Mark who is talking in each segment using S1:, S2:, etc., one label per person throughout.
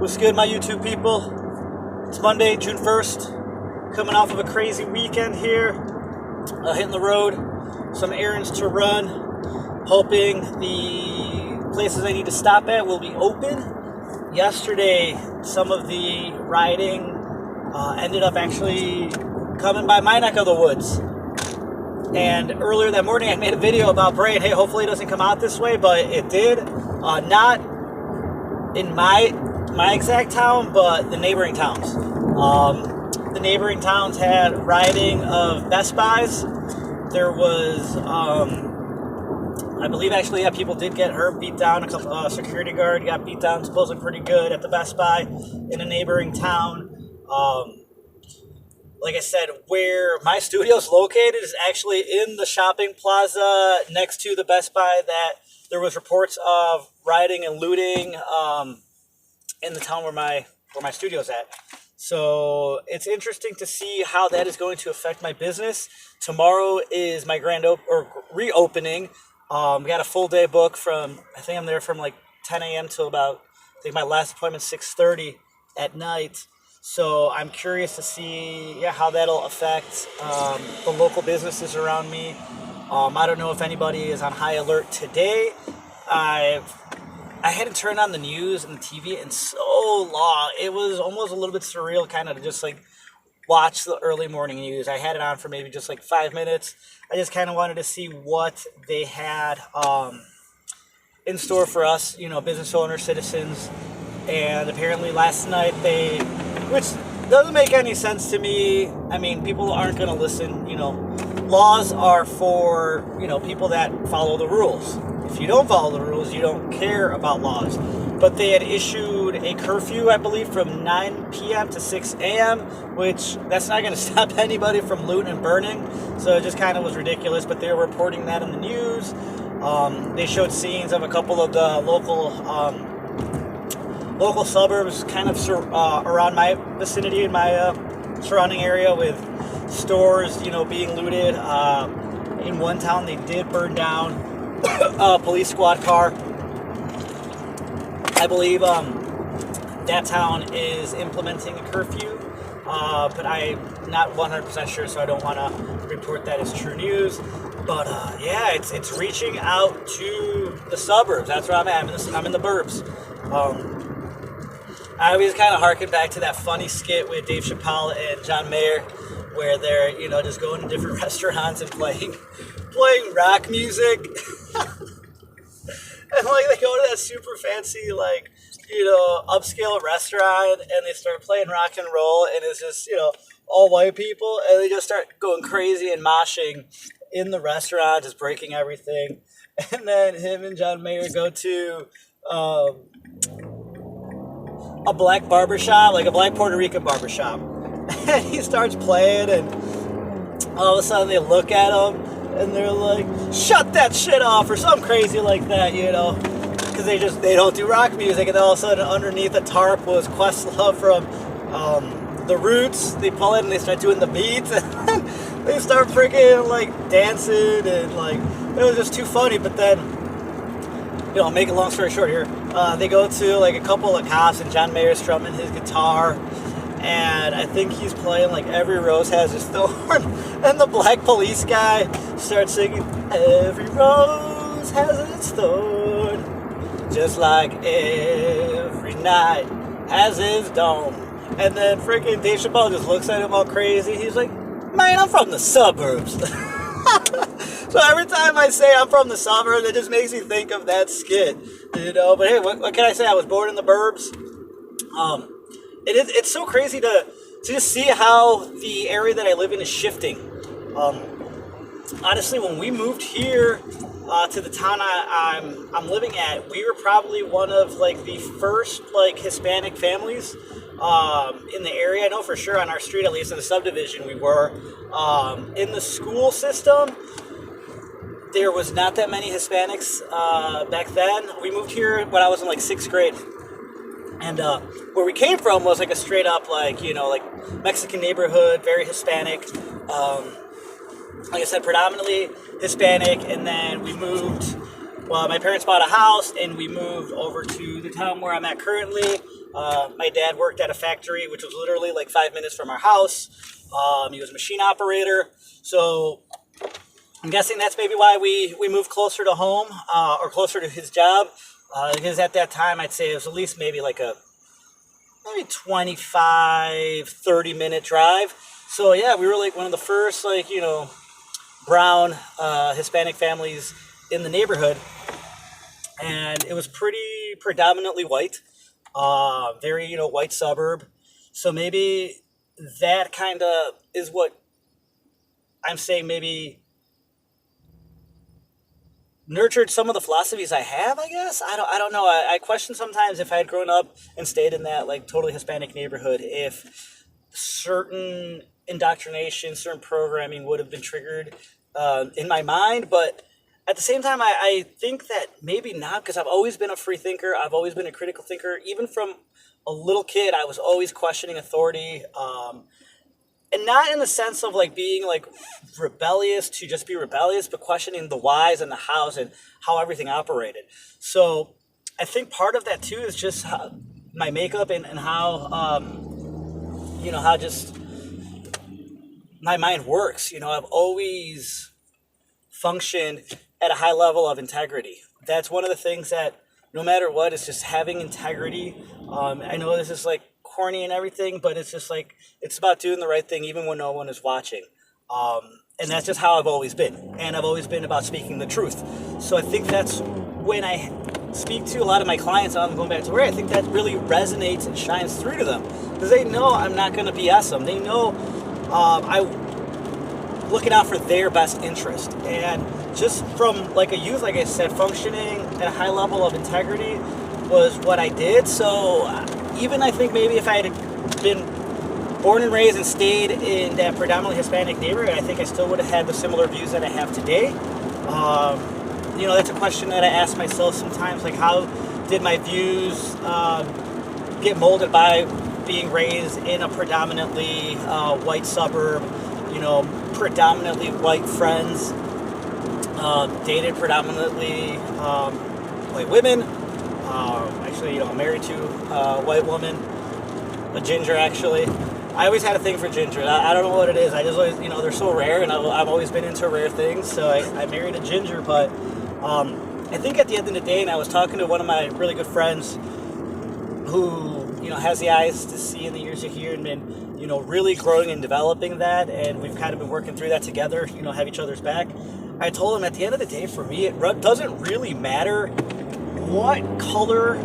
S1: What's good, my YouTube people? It's Monday, June 1st. Coming off of a crazy weekend here. Hitting the road. Some errands to run. Hoping the places I need to stop at will be open. Yesterday, some of the rioting ended up actually coming by my neck of the woods. And earlier that morning, I made a video about praying, hey, hopefully it doesn't come out this way, but it did. Not in my exact town, but the neighboring towns. The neighboring towns had rioting of Best Buys. There was, I believe actually, people did get hurt, beat down. A couple security guard got beat down, supposedly pretty good at the Best Buy in a neighboring town. Like I said, where my studio is located is actually in the shopping plaza next to the Best Buy that there was reports of rioting and looting in the town where my studio's at. So it's interesting to see how that is going to affect my business. Tomorrow is my reopening. We got a full day book from, I think I'm there from like 10 a.m. till about, I think my last appointment 6:30 at night. So I'm curious to see how that'll affect the local businesses around me. I don't know if anybody is on high alert today. I hadn't turned on the news and the TV in so long. It was almost a little bit surreal kind of to just like watch the early morning news. I had it on for maybe just like 5 minutes. I just kind of wanted to see what they had in store for us, business owners, citizens. And apparently last night which doesn't make any sense to me. I mean, people aren't going to listen. Laws are for, people that follow the rules. If you don't follow the rules, you don't care about laws. But they had issued a curfew, I believe, from 9 p.m. to 6 a.m., which that's not going to stop anybody from looting and burning. So it just kind of was ridiculous. But they were reporting that in the news. They showed scenes of a couple of the local suburbs kind of around my vicinity, in my surrounding area, with stores, being looted. In one town, they did burn down a police squad car. I believe that town is implementing a curfew, but I'm not 100% sure, so I don't want to report that as true news. But it's reaching out to the suburbs. That's where I'm at. I'm in the burbs. I always kind of harken back to that funny skit with Dave Chappelle and John Mayer, where they're just going to different restaurants and playing rock music. And they go to that super fancy upscale restaurant and they start playing rock and roll, and it's just all white people, and they just start going crazy and moshing in the restaurant, just breaking everything. And then him and John Mayer go to a black barbershop, like a black Puerto Rican barbershop. And he starts playing, and all of a sudden they look at him and they're like, shut that shit off, or something crazy like that, because they don't do rock music. And then all of a sudden underneath the tarp was Questlove from The Roots. They pull it and they start doing the beats, and they start freaking dancing, and it was just too funny. But then, make a long story short here, they go to a couple of cops, and John Mayer's strumming his guitar, and I think he's playing Every Rose Has Its Thorn, and the black police guy starts singing, every rose has its thorn, just like every night has its dawn. And then freaking Dave Chappelle just looks at him all crazy. He's like, man, I'm from the suburbs. So every time I say I'm from the suburbs, it just makes me think of that skit, But hey, what can I say? I was born in the burbs. It's so crazy to just see how the area that I live in is shifting. Honestly, when we moved here to the town I'm living at, we were probably one of the first Hispanic families in the area. I know for sure on our street, at least in the subdivision, we were. In the school system, there was not that many Hispanics back then. We moved here when I was in 6th grade. And where we came from was a straight up Mexican neighborhood, very Hispanic. Like I said, predominantly Hispanic. And then we moved, my parents bought a house and we moved over to the town where I'm at currently. My dad worked at a factory, which was literally like 5 minutes from our house. He was a machine operator. So I'm guessing that's maybe why we moved closer to home, or closer to his job. Because at that time, I'd say it was at least maybe like a 25, 30-minute drive. So yeah, we were like one of the first, like, brown Hispanic families in the neighborhood. And it was pretty predominantly white, very, white suburb. So maybe that kind of is what I'm saying, maybe nurtured some of the philosophies I have, I guess. I don't know. I question sometimes if I had grown up and stayed in that like totally Hispanic neighborhood, if certain indoctrination, certain programming would have been triggered in my mind. But at the same time, I think that maybe not, because I've always been a free thinker. I've always been a critical thinker. Even from a little kid, I was always questioning authority. And not in the sense of like being like rebellious to just be rebellious, but questioning the whys and the hows and how everything operated. So I think part of that too is just my makeup and how, how just my mind works. I've always functioned at a high level of integrity. That's one of the things that no matter what, it's just having integrity. I know this is like corny and everything, but it's just like, it's about doing the right thing even when no one is watching. And that's just how I've always been. And I've always been about speaking the truth. So I think that's when I speak to a lot of my clients on going back to where I think that really resonates and shines through to them. Because they know I'm not going to BS them. They know I'm looking out for their best interest. And just from like a youth, like I said, functioning at a high level of integrity was what I did. So even I think maybe if I had been born and raised and stayed in that predominantly Hispanic neighborhood, I think I still would have had the similar views that I have today. That's a question that I ask myself sometimes, like how did my views get molded by being raised in a predominantly white suburb, predominantly white friends, dated predominantly white women, actually, married to a white woman, a ginger actually. I always had a thing for ginger. I don't know what it is. I just always, they're so rare, and I've always been into rare things. So I married a ginger. But I think at the end of the day, and I was talking to one of my really good friends who, has the eyes to see and the ears to hear, and been, really growing and developing that. And we've kind of been working through that together, have each other's back. I told him at the end of the day, for me, it doesn't really matter what color.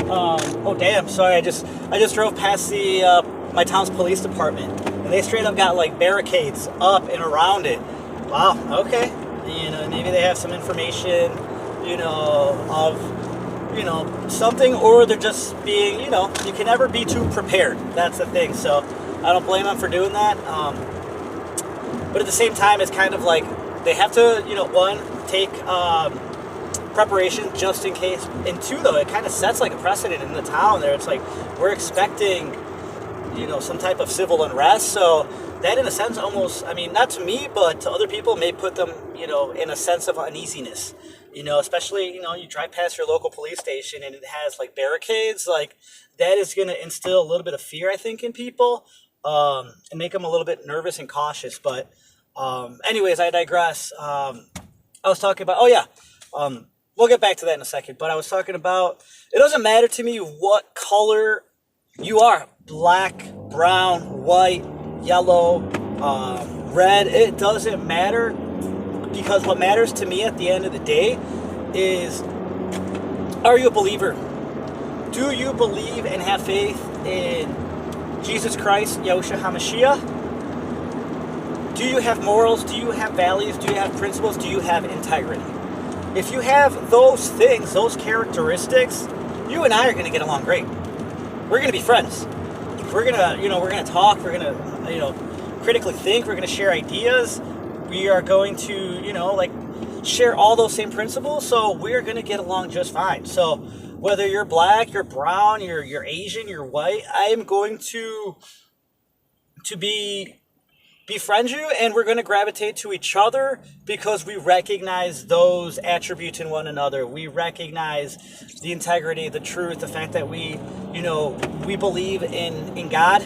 S1: Oh, damn. Sorry, I just drove past my town's police department, and they straight up got like barricades up and around it. Wow, okay. Maybe they have some information, of, something, or they're just being, you can never be too prepared. That's the thing. So I don't blame them for doing that. But at the same time, it's kind of like they have to, one, take preparation just in case, and two, though, it kind of sets like a precedent in the town there. It's like we're expecting some type of civil unrest. So that, in a sense, almost, not to me, but to other people, may put them, in a sense of uneasiness. Especially, you drive past your local police station and it has like barricades. Like that is going to instill a little bit of fear, I think, in people, and make them a little bit nervous and cautious. But anyways, I digress. I was talking about, we'll get back to that in a second. But I was talking about, it doesn't matter to me what color you are. Black, brown, white, yellow, red. It doesn't matter, because what matters to me at the end of the day is, are you a believer? Do you believe and have faith in Jesus Christ, Yahushua HaMashiach? Do you have morals? Do you have values? Do you have principles? Do you have integrity? If you have those things, those characteristics, you and I are going to get along great. We're going to be friends. We're going to talk. We're going to, critically think. We're going to share ideas. We are going to, share all those same principles. So we're going to get along just fine. So whether you're black, you're brown, you're Asian, you're white, I am going to be befriend you, and we're going to gravitate to each other because we recognize those attributes in one another. We recognize the integrity, the truth, the fact that we believe in God.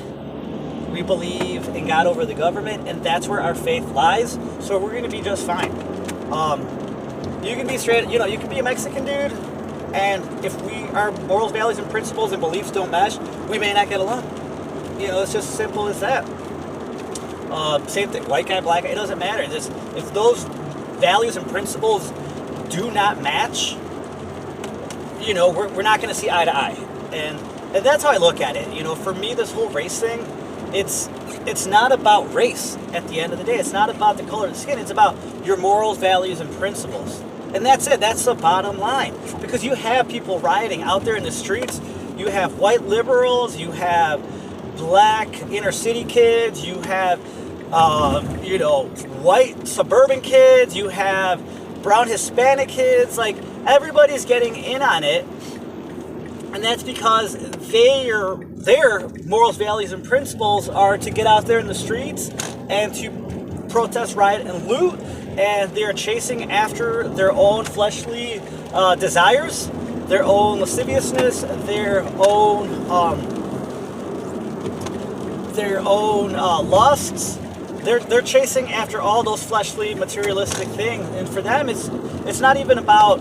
S1: We believe in God over the government, and that's where our faith lies. So we're going to be just fine. You can be straight, you can be a Mexican dude, and if our morals, values, and principles and beliefs don't mesh, we may not get along. It's just as simple as that. Same thing, white guy, black guy, it doesn't matter. If those values and principles do not match, we're not going to see eye to eye. And that's how I look at it. For me, this whole race thing, it's not about race at the end of the day. It's not about the color of the skin. It's about your morals, values, and principles. And that's it. That's the bottom line. Because you have people rioting out there in the streets. You have white liberals. You have black inner city kids. You have, white suburban kids. You have brown Hispanic kids. Like, everybody's getting in on it. And that's because their morals, values, and principles are to get out there in the streets and to protest, riot, and loot. And they're chasing after their own fleshly desires, their own lasciviousness, their own lusts. They're chasing after all those fleshly, materialistic things. And for them, it's not even about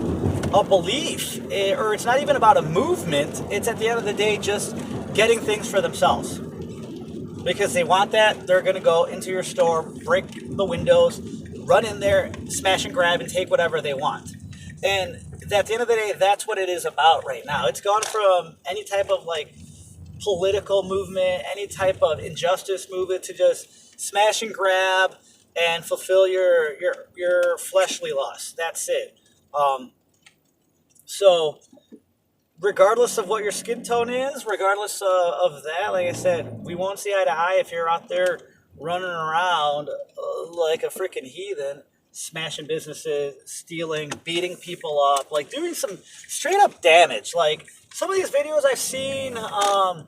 S1: a belief, or it's not even about a movement. It's at the end of the day just getting things for themselves. Because they want that, they're going to go into your store, break the windows, run in there, smash and grab, and take whatever they want. And at the end of the day, that's what it is about right now. It's gone from any type of political movement, any type of injustice movement, to just smash and grab and fulfill your fleshly lust. That's it. So, regardless of what your skin tone is, regardless of that, like I said, we won't see eye to eye if you're out there running around like a freaking heathen, smashing businesses, stealing, beating people up, doing some straight up damage. Some of these videos I've seen, and I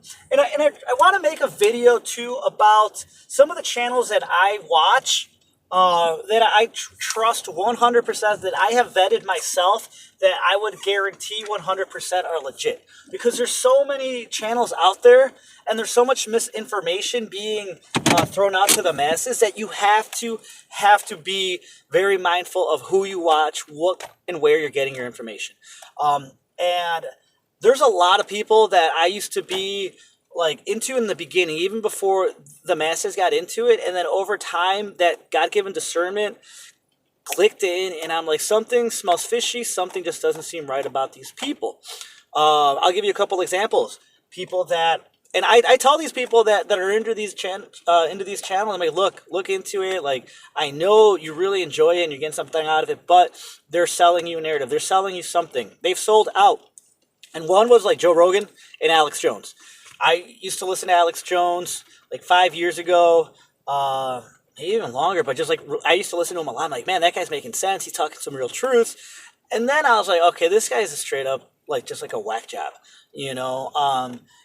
S1: want to make a video too about some of the channels that I watch, that I trust 100%, that I have vetted myself, that I would guarantee 100% are legit. Because there's so many channels out there, and there's so much misinformation being thrown out to the masses, that you have to be very mindful of who you watch, what and where you're getting your information. And there's a lot of people that I used to be into in the beginning, even before the masses got into it, and then over time that God-given discernment clicked in, and I'm like, something smells fishy, something just doesn't seem right about these people. I'll give you a couple examples. People that, and I tell these people that are into these channels, I'm like, look into it. I know you really enjoy it and you're getting something out of it, but they're selling you a narrative. They're selling you something. They've sold out. And one was Joe Rogan and Alex Jones. I used to listen to Alex Jones 5 years ago, maybe even longer, but just I used to listen to him a lot. I'm like, man, that guy's making sense. He's talking some real truth. And then I was like, okay, this guy's a straight up, just a whack job,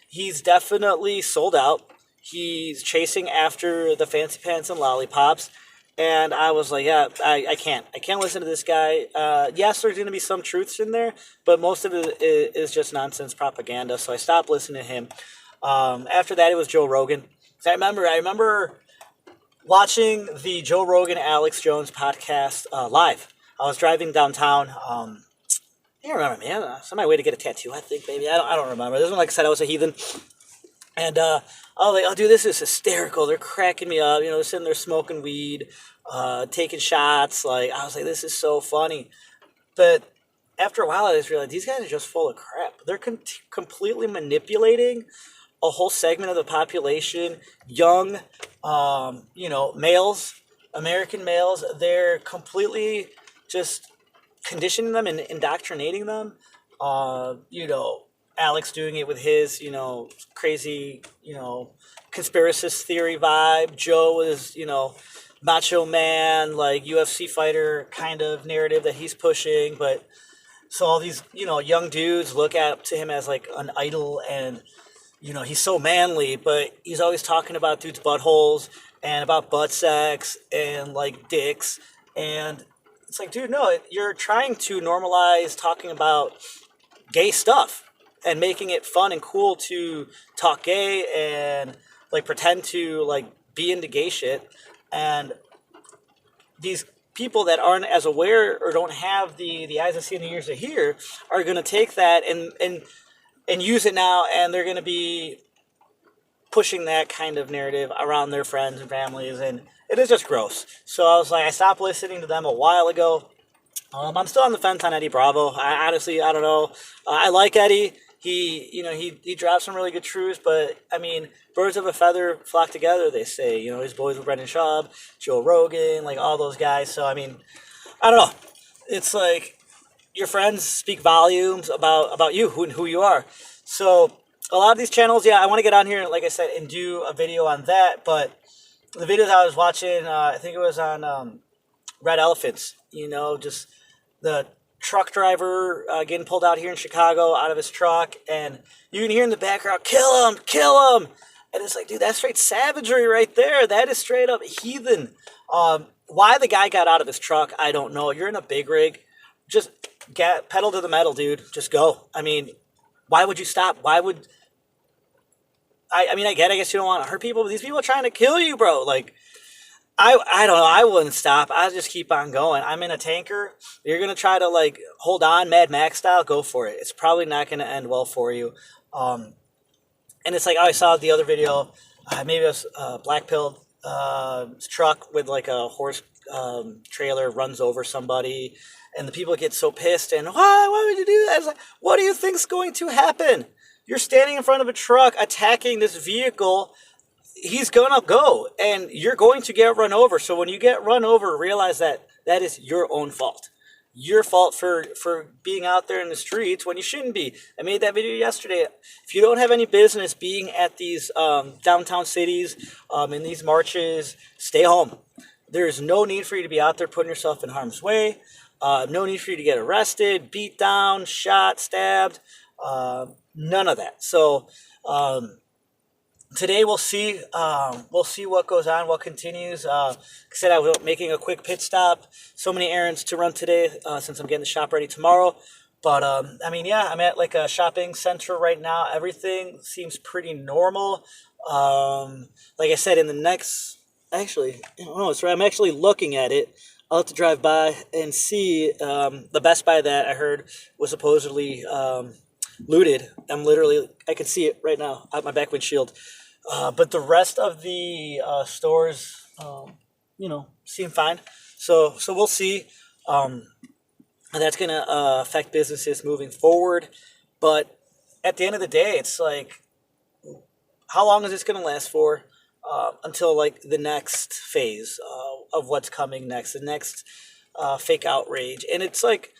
S1: He's definitely sold out. He's chasing after the fancy pants and lollipops. And I was like, yeah, I can't listen to this guy. Yes, there's going to be some truths in there, but most of it is just nonsense propaganda. So I stopped listening to him. After that, it was Joe Rogan. I remember watching the Joe Rogan Alex Jones podcast live. I was driving downtown. I can't remember, man. It's on my way to get a tattoo, I think, maybe. I don't remember. This one, like I said, I was a heathen. And I was like, oh, dude, this is hysterical. They're cracking me up. They're sitting there smoking weed, taking shots. I was like, this is so funny. But after a while, I just realized these guys are just full of crap. They're completely manipulating a whole segment of the population, young, males, American males. They're completely just conditioning them and indoctrinating them. Alex doing it with his, crazy, conspiracist theory vibe. Joe is, macho man, UFC fighter kind of narrative that he's pushing. But so all these, young dudes look up to him as an idol, and, he's so manly, but he's always talking about dudes' buttholes and about butt sex and like dicks. And it's like, dude, no, you're trying to normalize talking about gay stuff and making it fun and cool to talk gay and like pretend to like be into gay shit. And these people that aren't as aware or don't have the eyes to see and the ears to hear are going to take that and use it now, and they're going to be pushing that kind of narrative around their friends and families, and it is just gross. So I was like, I stopped listening to them a while ago. I'm still on the fence on Eddie Bravo. I honestly, I don't know. I like Eddie. He drops some really good truths, but I mean, birds of a feather flock together, they say. You know, he's boys with Brendan Schaub, Joe Rogan, like all those guys. So I mean, I don't know. It's like your friends speak volumes about you, who you are. So a lot of these channels, yeah, I want to get on here, like I said, and do a video on that. But the videos I was watching, I think it was on Red Elephants. You know, just the truck driver getting pulled out here in Chicago out of his truck, and you can hear in the background, kill him, kill him. And it's like, dude, that's straight savagery right there. That is straight up heathen. Why the guy got out of his truck, I don't know. You're in a big rig. Just get pedal to the metal, dude. Just go. I mean, why would you stop? Why would... I mean, I guess you don't want to hurt people, but these people are trying to kill you, bro. Like, I don't know. I wouldn't stop. I'd just keep on going. I'm in a tanker. You're going to try to, like, hold on Mad Max style. Go for it. It's probably not going to end well for you. And it's like, I saw the other video. Maybe it was Black Pill truck with, like, a horse trailer runs over somebody. And the people get so pissed. And why would you do that? It's like, what do you think's going to happen? You're standing in front of a truck attacking this vehicle. He's going to go, and you're going to get run over. So when you get run over, realize that that is your own fault. Your fault for being out there in the streets when you shouldn't be. I made that video yesterday. If you don't have any business being at these downtown cities, in these marches, stay home. There's no need for you to be out there putting yourself in harm's way. No need for you to get arrested, beat down, shot, stabbed. None of that. So today we'll see what goes on, what continues. Like I said, I was making a quick pit stop. So many errands to run today since I'm getting the shop ready tomorrow. But I mean, yeah, I'm at like a shopping center right now. Everything seems pretty normal. Like I said, in the next, actually, no, it's right. I'm actually looking at it. I'll have to drive by and see the Best Buy that I heard was supposedly looted. I can see it right now out my back windshield. But the rest of the stores, seem fine. So we'll see. And that's going to affect businesses moving forward. But at the end of the day, it's like, how long is this going to last for? Until like the next phase of what's coming next, the next fake outrage. And it's like,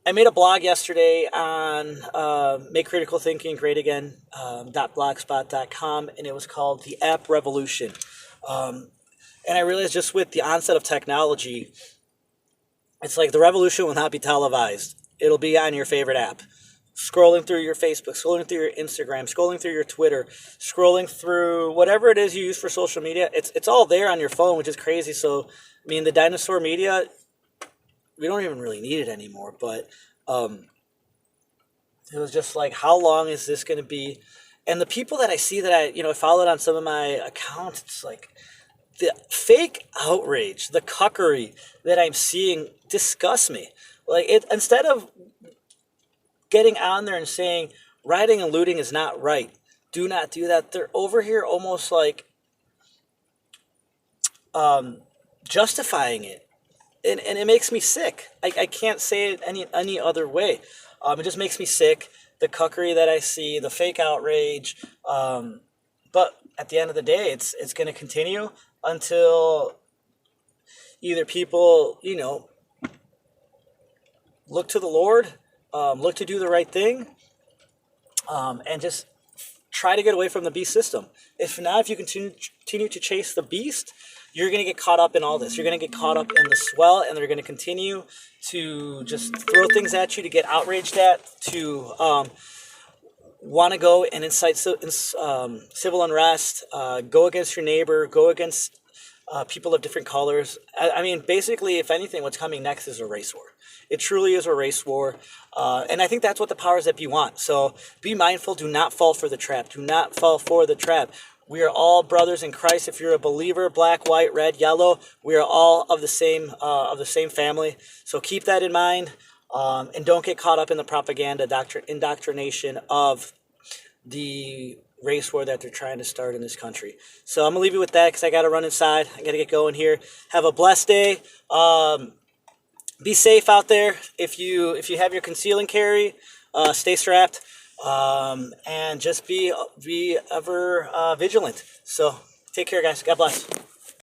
S1: I made a blog yesterday on Make Critical Thinking Great Again, .blogspot.com, and it was called The App Revolution. And I realized just with the onset of technology, it's like the revolution will not be televised. It'll be on your favorite app. Scrolling through your Facebook, scrolling through your Instagram, scrolling through your Twitter, scrolling through whatever it is you use for social media. It's all there on your phone, which is crazy. So, I mean, the dinosaur media, we don't even really need it anymore. But it was just like, how long is this going to be? And the people that I see that I followed on some of my accounts, it's like the fake outrage, the cuckery that I'm seeing disgusts me. Like, instead of getting on there and saying rioting and looting is not right, do not do that, they're over here almost like justifying it. And it makes me sick. I can't say it any other way. It just makes me sick, the cuckery that I see, the fake outrage. But at the end of the day, it's going to continue until either people, look to the Lord, look to do the right thing, and just try to get away from the beast system. If you continue to chase the beast, you're going to get caught up in all this. You're going to get caught up in the swell, and they're going to continue to just throw things at you to get outraged at, to want to go and incite civil unrest, go against your neighbor, go against people of different colors. I mean, basically, if anything, what's coming next is a race war. It truly is a race war. And I think that's what the powers that be want. So be mindful. Do not fall for the trap. Do not fall for the trap. We are all brothers in Christ. If you're a believer, black, white, red, yellow, we are all of the same family. So keep that in mind, and don't get caught up in the propaganda, indoctrination of the race war that they're trying to start in this country. So I'm gonna leave you with that because I gotta run inside. I gotta get going here. Have a blessed day. Be safe out there. If you have your conceal and carry, stay strapped. And just be ever vigilant. So take care, guys. God bless.